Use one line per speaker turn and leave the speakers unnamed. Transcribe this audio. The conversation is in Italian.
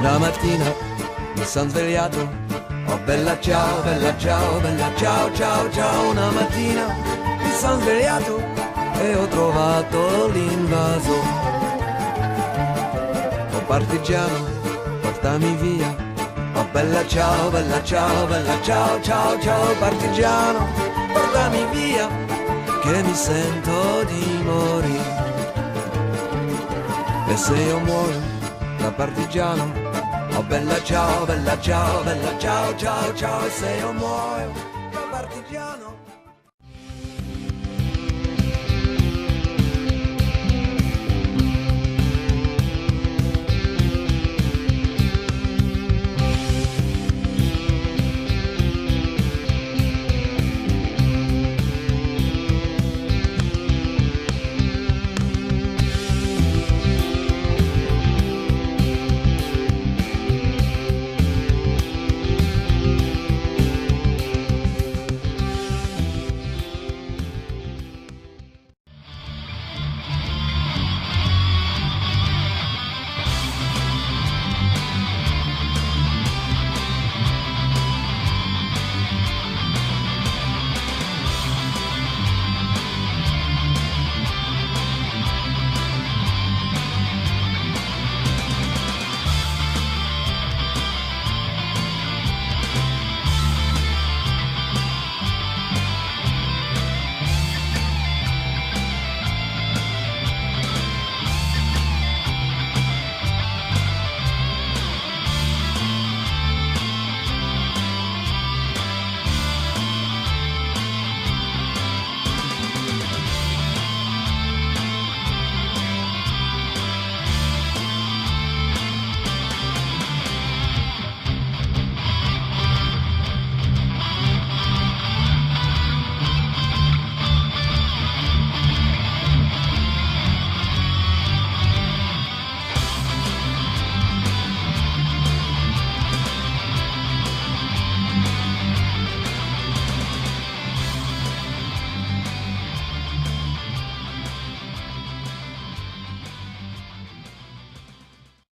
Una mattina mi son svegliato, oh bella ciao, bella ciao, bella ciao, ciao, ciao. Una mattina mi son svegliato e ho trovato l'invaso. Oh partigiano, portami via, oh bella ciao, bella ciao, bella ciao, ciao, ciao. Partigiano, portami via, che mi sento di morire. E se io muoio da partigiano, oh bella ciao, bella ciao, bella ciao, ciao, ciao. E se io muoio